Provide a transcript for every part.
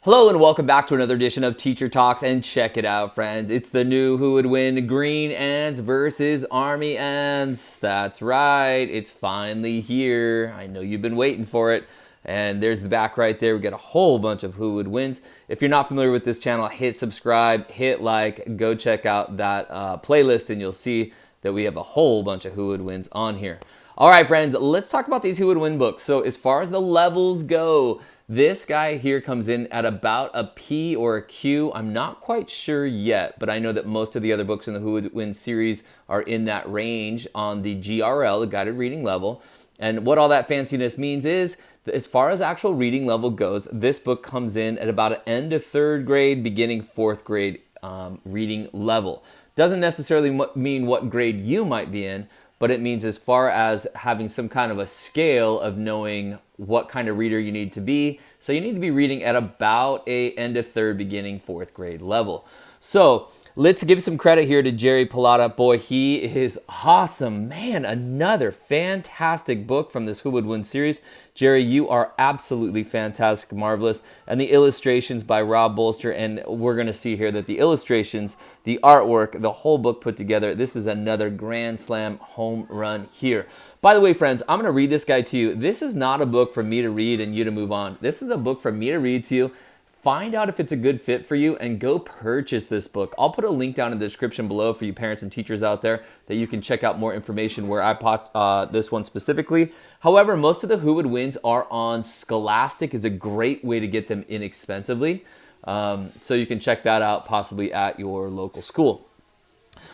Hello and welcome back to another edition of Teacher Talks, and check it out, friends. It's the new Who Would Win Green Ants versus Army Ants. That's right, it's finally here. I know you've been waiting for it. And there's the back right there. We got a whole bunch of Who Would Wins. If you're not familiar with this channel, hit subscribe, hit like, go check out that playlist, and you'll see that we have a whole bunch of Who Would Wins on here. All right, friends, let's talk about these Who Would Win books. So as far as the levels go, this guy here comes in at about a P or a Q. I'm not quite sure yet, but I know that most of the other books in the Who Would Win series are in that range on the GRL, the guided reading level. And what all that fanciness means is, as far as actual reading level goes, this book comes in at about an end of third grade, beginning fourth grade reading level. Doesn't necessarily mean what grade you might be in, but it means as far as having some kind of a scale of knowing what kind of reader you need to be. So you need to be reading at about a end of third, beginning fourth grade level. So let's give some credit here to Jerry Pallotta. Boy, he is awesome. Man, another fantastic book from this Who Would Win series. Jerry, you are absolutely fantastic, marvelous. And the illustrations by Rob Bolster, and we're going to see here that the illustrations, the artwork, the whole book put together, this is another grand slam home run here. By the way, friends, I'm going to read this guy to you. This is not a book for me to read and you to move on. This is a book for me to read to you. Find out if it's a good fit for you and go purchase this book. I'll put a link down in the description below for you parents and teachers out there that you can check out more information where I bought this one specifically. However, most of the Who Would Wins are on Scholastic. Is a great way to get them inexpensively. So you can check that out possibly at your local school.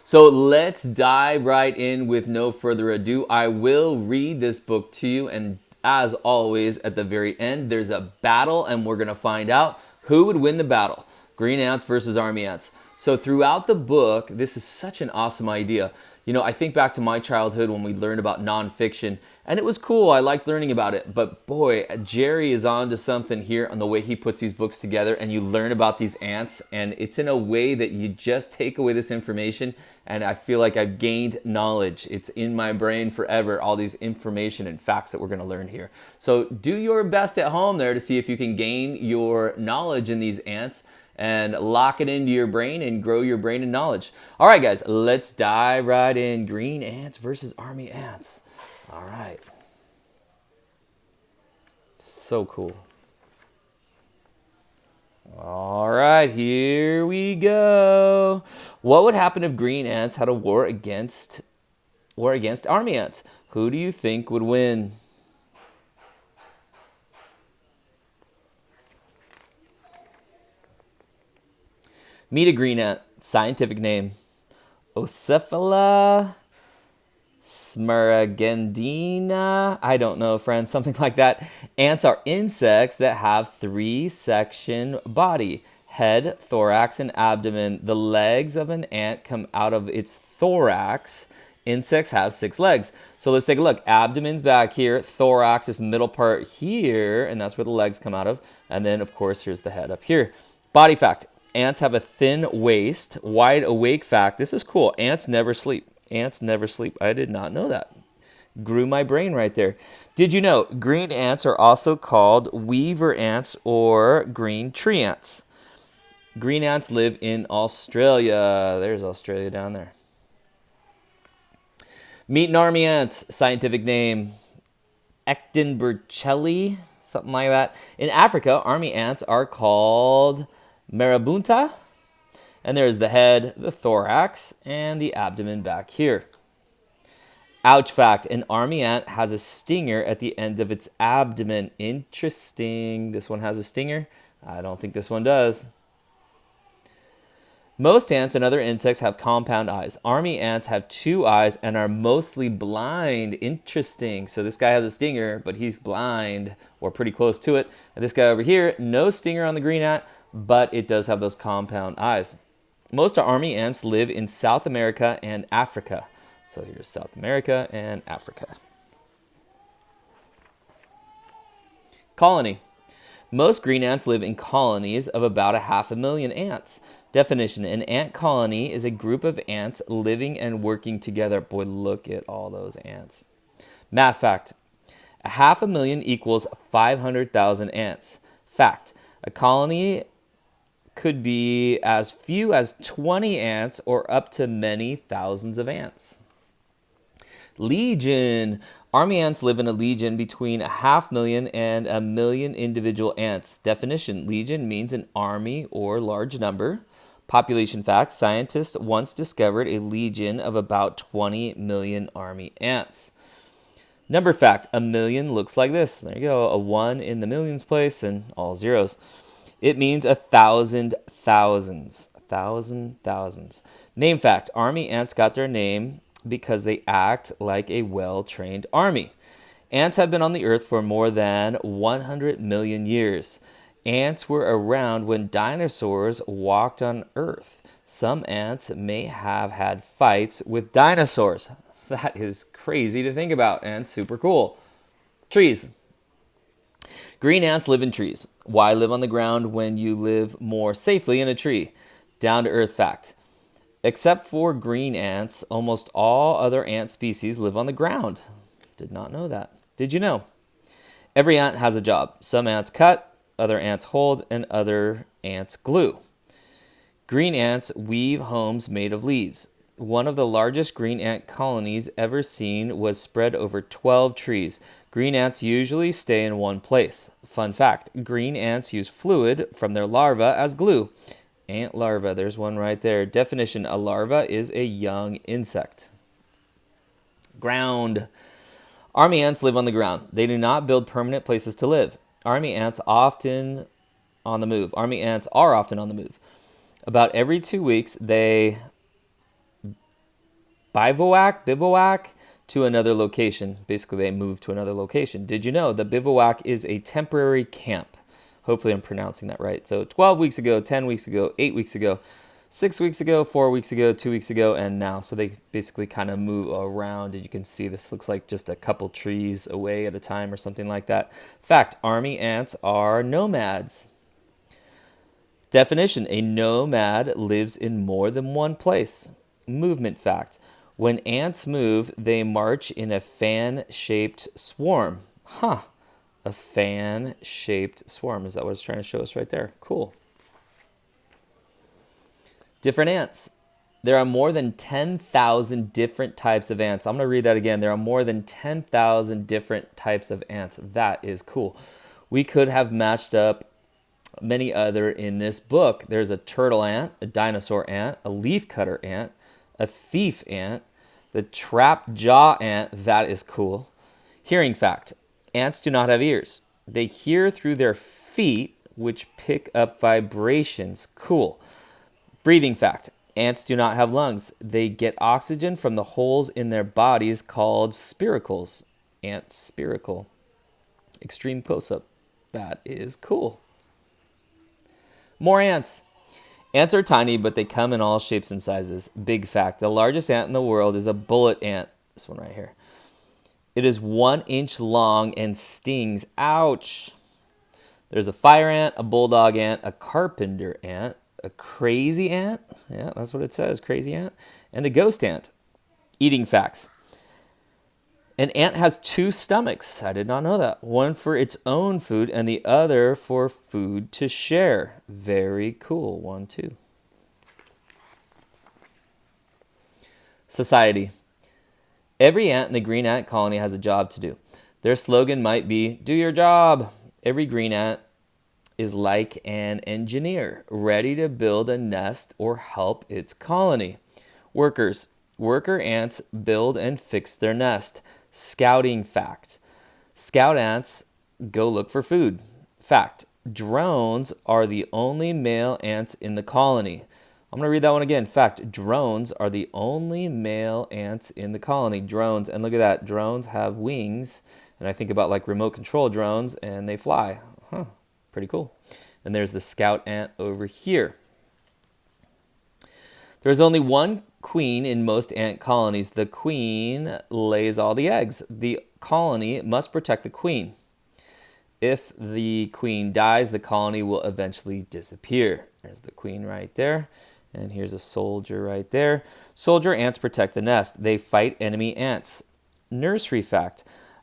So let's dive right in with no further ado. I will read this book to you, and as always, at the very end, there's a battle, and we're going to find out who would win the battle, Green Ants versus Army Ants. So throughout the book, this is such an awesome idea. You know, I think back to my childhood when we learned about nonfiction, and it was cool. I liked learning about it. But boy, Jerry is on to something here on the way he puts these books together, and you learn about these ants, and it's in a way that you just take away this information, and I feel like I've gained knowledge. It's in my brain forever, all these information and facts that we're going to learn here. So do your best at home there to see if you can gain your knowledge in these ants and lock it into your brain and grow your brain in knowledge. All right, guys, let's dive right in. Green Ants versus Army Ants. All right. So cool. All right, here we go. What would happen if Green Ants had a war against Army Ants? Who do you think would win? Meet a green ant. Scientific name: Ocephala smaragdina. I don't know, friends. Something like that. Ants are insects that have three-section body: head, thorax, and abdomen. The legs of an ant come out of its thorax. Insects have 6 legs. So let's take a look. Abdomen's back here. Thorax is middle part here, and that's where the legs come out of. And then, of course, here's the head up here. Body fact: ants have a thin waist. Wide awake fact: this is cool. Ants never sleep. Ants never sleep. I did not know that. Grew my brain right there. Did you know green ants are also called weaver ants or green tree ants? Green ants live in Australia. There's Australia down there. Meet an army ant. Scientific name: Ecdenburchelli, something like that. In Africa, army ants are called marabunta. And there's the head, the thorax, and the abdomen back here. Ouch fact: an army ant has a stinger at the end of its abdomen. Interesting. This one has a stinger. I don't think this one does. Most ants and other insects have compound eyes. Army ants have 2 eyes and are mostly blind. Interesting. So this guy has a stinger, but he's blind, or pretty close to it. And this guy over here, no stinger on the green ant, but it does have those compound eyes. Most army ants live in South America and Africa. So here's South America and Africa. Colony. Most green ants live in colonies of about 500,000 ants. Definition: an ant colony is a group of ants living and working together. Boy, look at all those ants. Math fact: 500,000 equals 500,000 ants. Fact: A colony could be as few as 20 ants or up to many thousands of ants. Legion. Army ants live in a legion between 500,000 and 1,000,000 individual ants. Definition: legion means an army or large number. Population fact: scientists once discovered a legion of about 20 million army ants. Number fact: 1,000,000 looks like this. There you go, a 1 in the millions place and all zeros. It means 1,000 thousands. 1,000 thousands. Name fact: army ants got their name because they act like a well-trained army. Ants have been on the earth for more than 100 million years. Ants were around when dinosaurs walked on Earth. Some ants may have had fights with dinosaurs. That is crazy to think about and super cool. Trees. Green ants live in trees. Why live on the ground when you live more safely in a tree? Down to earth fact. Except for green ants, almost all other ant species live on the ground. Did not know that. Did you know? Every ant has a job. Some ants cut, other ants hold, and other ants glue. Green ants weave homes made of leaves. One of the largest green ant colonies ever seen was spread over 12 trees. Green ants usually stay in one place. Fun fact: green ants use fluid from their larvae as glue. Ant larva, there's one right there. Definition: a larva is a young insect. Ground. Army ants live on the ground. They do not build permanent places to live. Army ants are often on the move. About every 2 weeks, they bivouac to another location. Basically, they move to another location. Did you know the bivouac is a temporary camp? Hopefully I'm pronouncing that right. So 12 weeks ago, 10 weeks ago, 8 weeks ago, 6 weeks ago, 4 weeks ago, 2 weeks ago, and now. So they basically kind of move around, and you can see this looks like just a couple trees away at a time or something like that. Fact: army ants are nomads. Definition: a nomad lives in more than one place. Movement fact: when ants move, they march in a fan-shaped swarm. A fan-shaped swarm. Is that what it's trying to show us right there? Cool. Different ants. There are more than 10,000 different types of ants. I'm going to read that again. There are more than 10,000 different types of ants. That is cool. We could have matched up many other in this book. There's a turtle ant, a dinosaur ant, a leafcutter ant, a thief ant, the trap jaw ant. That is cool. Hearing fact: ants do not have ears. They hear through their feet, which pick up vibrations. Cool. Breathing fact: ants do not have lungs. They get oxygen from the holes in their bodies called spiracles. Ant spiracle. Extreme close-up. That is cool. More ants. Ants are tiny, but they come in all shapes and sizes. Big fact: the largest ant in the world is a bullet ant. This one right here. It is 1 inch long and stings. Ouch. There's a fire ant, a bulldog ant, a carpenter ant, a crazy ant. Yeah, that's what it says, crazy ant. And a ghost ant. Eating facts. An ant has 2 stomachs. I did not know that. One for its own food and the other for food to share. Very cool. 1, 2. Society. Every ant in the green ant colony has a job to do. Their slogan might be, "Do your job." Every green ant is like an engineer, ready to build a nest or help its colony. Workers. Worker ants build and fix their nest. Scouting fact: scout ants go look for food. Fact: drones are the only male ants in the colony. I'm going to read that one again. Fact: drones are the only male ants in the colony. Drones. And look at that. Drones have wings. And I think about like remote control drones, and they fly. Pretty cool. And there's the scout ant over here. There's only one queen in most ant colonies. The queen lays all the eggs. The colony must protect the queen. If the queen dies, the colony will eventually disappear. There's the queen right there. And here's a soldier right there. Soldier ants protect the nest. They fight enemy ants. Nursery fact: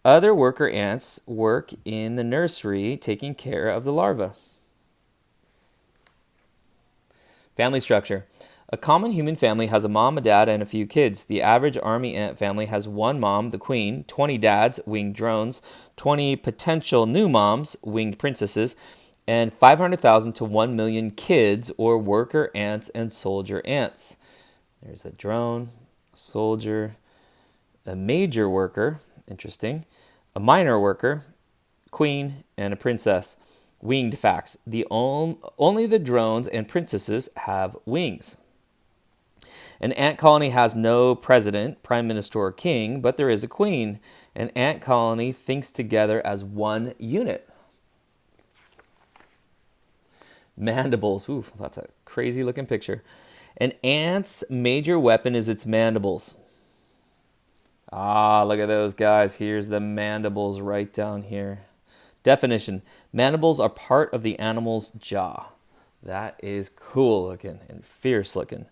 other worker ants work in the nursery taking care of the larvae. Family structure. A common human family has a mom, a dad, and a few kids. The average army ant family has one mom, the queen, 20 dads, winged drones, 20 potential new moms, winged princesses, and 500,000 to 1 million kids or worker ants and soldier ants. There's a drone, soldier, a major worker, interesting, a minor worker, queen, and a princess. Winged facts. Only the drones and princesses have wings. An ant colony has no president, prime minister, or king, but there is a queen. An ant colony thinks together as one unit. Mandibles. Ooh, that's a crazy looking picture. An ant's major weapon is its mandibles. Ah, look at those guys. Here's the mandibles right down here. Definition. Mandibles are part of the animal's jaw. That is cool looking and fierce looking.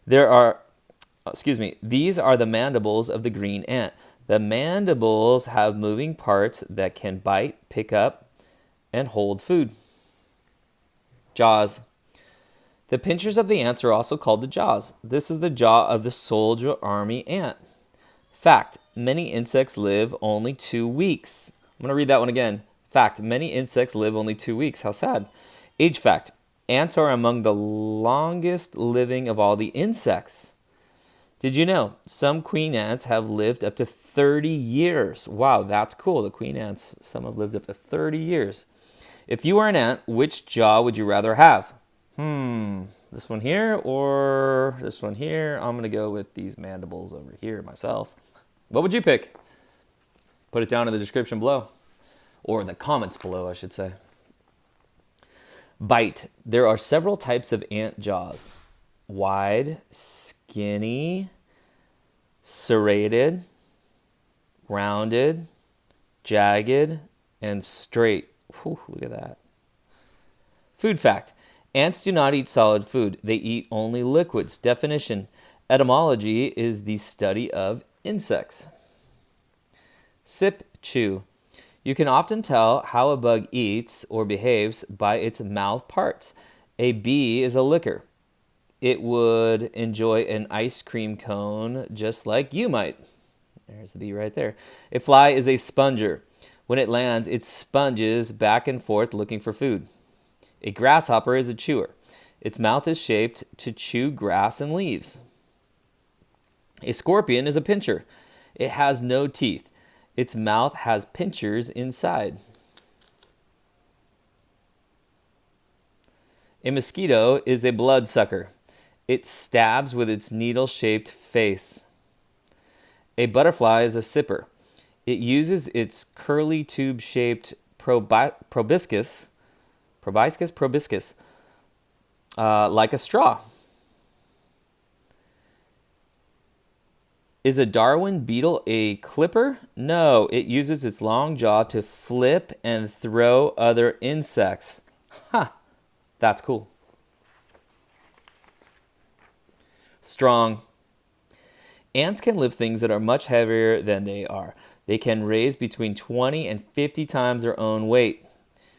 These are the mandibles of the green ant. The mandibles have moving parts that can bite, pick up, and hold food. Jaws. The pinchers of the ants are also called the jaws. This is the jaw of the soldier army ant. Fact, many insects live only 2 weeks. I'm going to read that one again. Fact, many insects live only 2 weeks. How sad. Age fact, ants are among the longest living of all the insects. Did you know some queen ants have lived up to 30 years? Wow, that's cool. The queen ants, some have lived up to 30 years. If you were an ant, which jaw would you rather have? This one here or this one here? I'm going to go with these mandibles over here myself. What would you pick? Put it down in the description below. Or the comments below, I should say. Bite. There are several types of ant jaws. Wide, skinny, serrated, rounded, jagged, and straight. Whew, look at that. Food fact. Ants do not eat solid food. They eat only liquids. Definition. Etymology is the study of insects. Sip, chew. You can often tell how a bug eats or behaves by its mouth parts. A bee is a licker. It would enjoy an ice cream cone just like you might. There's the bee right there. A fly is a sponger. When it lands, it sponges back and forth looking for food. A grasshopper is a chewer. Its mouth is shaped to chew grass and leaves. A scorpion is a pincher. It has no teeth. Its mouth has pinchers inside. A mosquito is a bloodsucker. It stabs with its needle-shaped face. A butterfly is a sipper. It uses its curly tube-shaped proboscis like a straw. Is a Darwin beetle a clipper? No, it uses its long jaw to flip and throw other insects. Ha! That's cool. Strong. Ants can lift things that are much heavier than they are. They can raise between 20 and 50 times their own weight.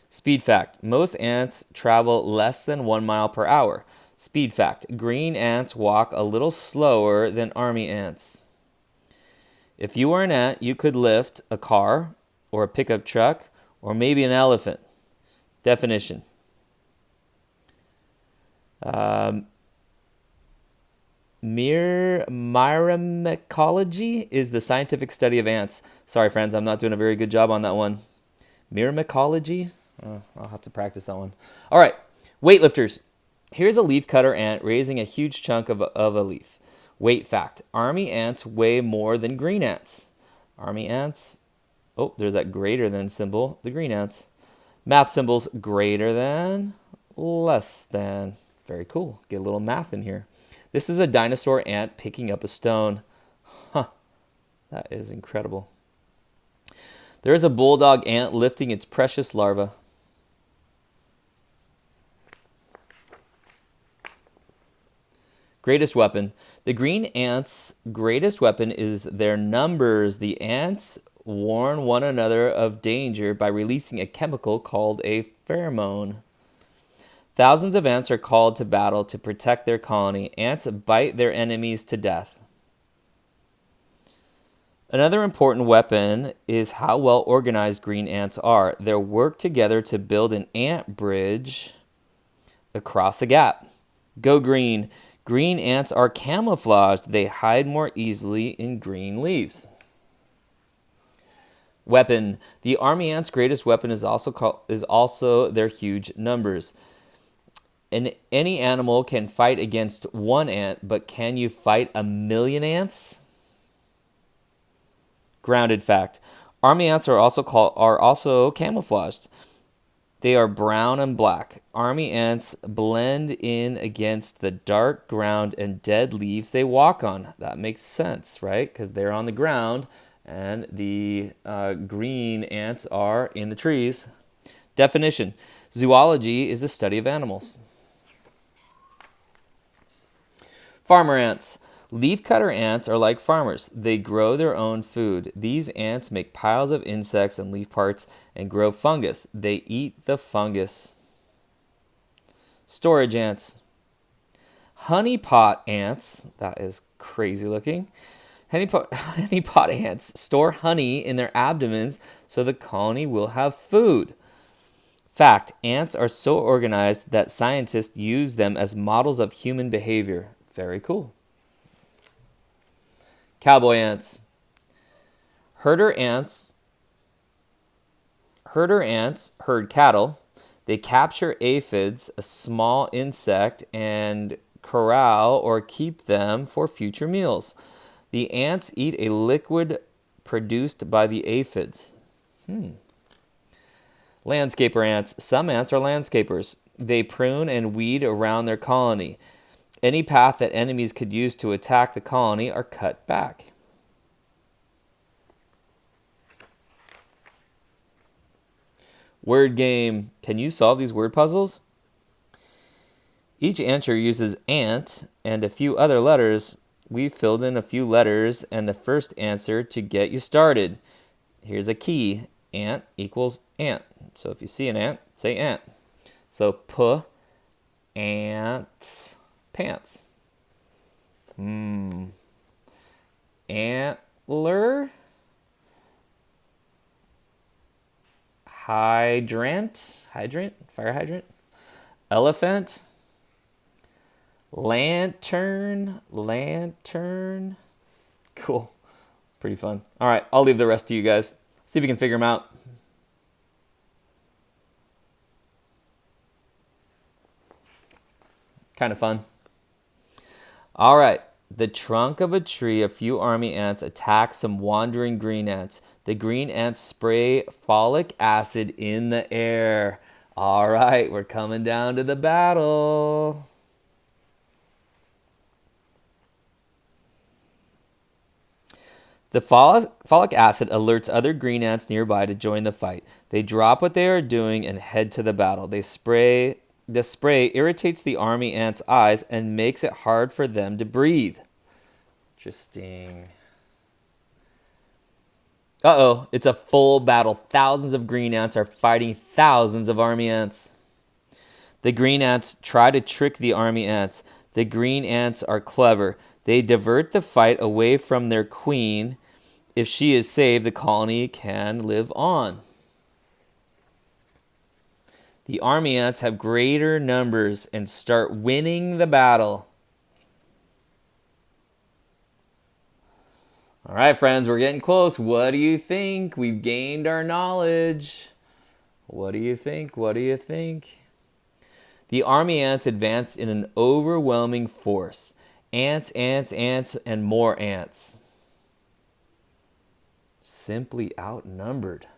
Speed fact. Most ants travel less than 1 mile per hour. Speed fact. Green ants walk a little slower than army ants. If you were an ant, you could lift a car or a pickup truck or maybe an elephant. Definition. Myrmecology is the scientific study of ants. Sorry, friends, I'm not doing a very good job on that one. Myrmecology? I'll have to practice that one. All right, weightlifters. Here's a leafcutter ant raising a huge chunk of a leaf. Weight fact. Army ants weigh more than green ants. Army ants. Oh, there's that greater than symbol. The green ants. Math symbols. Greater than, less than. Very cool. Get a little math in here. This is a dinosaur ant picking up a stone. Huh. That is incredible. There is a bulldog ant lifting its precious larva. Greatest weapon. The green ants' greatest weapon is their numbers. The ants warn one another of danger by releasing a chemical called a pheromone. Thousands of ants are called to battle to protect their colony. Ants bite their enemies to death. Another important weapon is how well organized green ants are. They work together to build an ant bridge across a gap. Go green. Green ants are camouflaged. They hide more easily in green leaves. Weapon. The army ants' greatest weapon is also their huge numbers. Any animal can fight against one ant, but can you fight 1,000,000 ants? Grounded fact. Army ants are also camouflaged. They are brown and black. Army ants blend in against the dark ground and dead leaves they walk on. That makes sense, right? Because they're on the ground and the green ants are in the trees. Definition. Zoology is the study of animals. Farmer ants. Leafcutter ants are like farmers. They grow their own food. These ants make piles of insects and leaf parts and grow fungus. They eat the fungus. Storage ants. Honeypot ants, that is crazy looking. Honeypot ants store honey in their abdomens so the colony will have food. Fact, ants are so organized that scientists use them as models of human behavior. Very cool. Cowboy ants. Herder ants herd cattle. They capture aphids, a small insect, and corral or keep them for future meals. The ants eat a liquid produced by the aphids. Landscaper ants. Some ants are landscapers. They prune and weed around their colony. Any path that enemies could use to attack the colony are cut back. Word game. Can you solve these word puzzles? Each answer uses ant and a few other letters. We filled in a few letters and the first answer to get you started. Here's a key. Ant equals ant. So if you see an ant, say ant. So ants. Pants. Antler. Hydrant. Fire hydrant. Elephant. Lantern. Cool. Pretty fun. All right, I'll leave the rest to you guys. See if you can figure them out. Kind of fun. All right. The trunk of a tree, a few army ants attack some wandering green ants. The green ants spray folic acid in the air. All right, we're coming down to the battle. The folic acid alerts other green ants nearby to join the fight. They drop what they are doing and head to the battle. The spray irritates the army ants' eyes and makes it hard for them to breathe. Interesting. Uh-oh, it's a full battle. Thousands of green ants are fighting thousands of army ants. The green ants try to trick the army ants. The green ants are clever. They divert the fight away from their queen. If she is saved, the colony can live on. The army ants have greater numbers and start winning the battle. All right, friends, we're getting close. What do you think? We've gained our knowledge. What do you think? The army ants advance in an overwhelming force. Ants, and more ants. Simply outnumbered.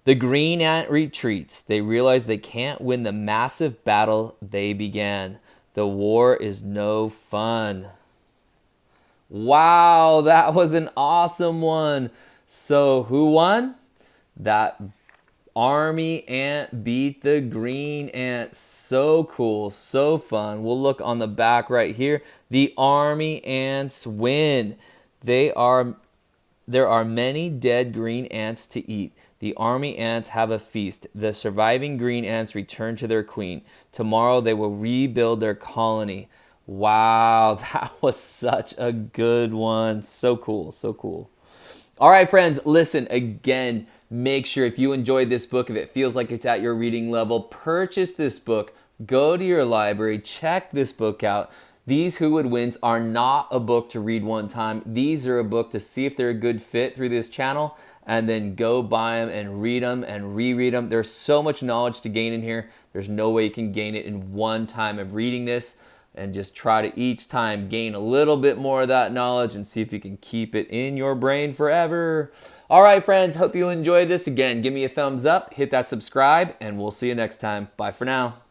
The green ant retreats. They realize they can't win the massive battle they began. The war is no fun. Wow, that was an awesome one. So who won? That army ant beat the green ant. So cool, so fun. We'll look on the back right here. The army ants win. There are many dead green ants to eat. The army ants have a feast. The surviving green ants return to their queen. Tomorrow they will rebuild their colony. Wow, that was such a good one. So cool, so cool. All right, friends, listen again. Make sure if you enjoyed this book, if it feels like it's at your reading level, purchase this book. Go to your library, check this book out. These Who Would Wins are not a book to read one time. These are a book to see if they're a good fit through this channel, and then go buy them and read them and reread them. There's so much knowledge to gain in here. There's no way you can gain it in one time of reading this, and just try to each time gain a little bit more of that knowledge and see if you can keep it in your brain forever. All right, friends, hope you enjoyed this. Again, give me a thumbs up, hit that subscribe, and we'll see you next time. Bye for now.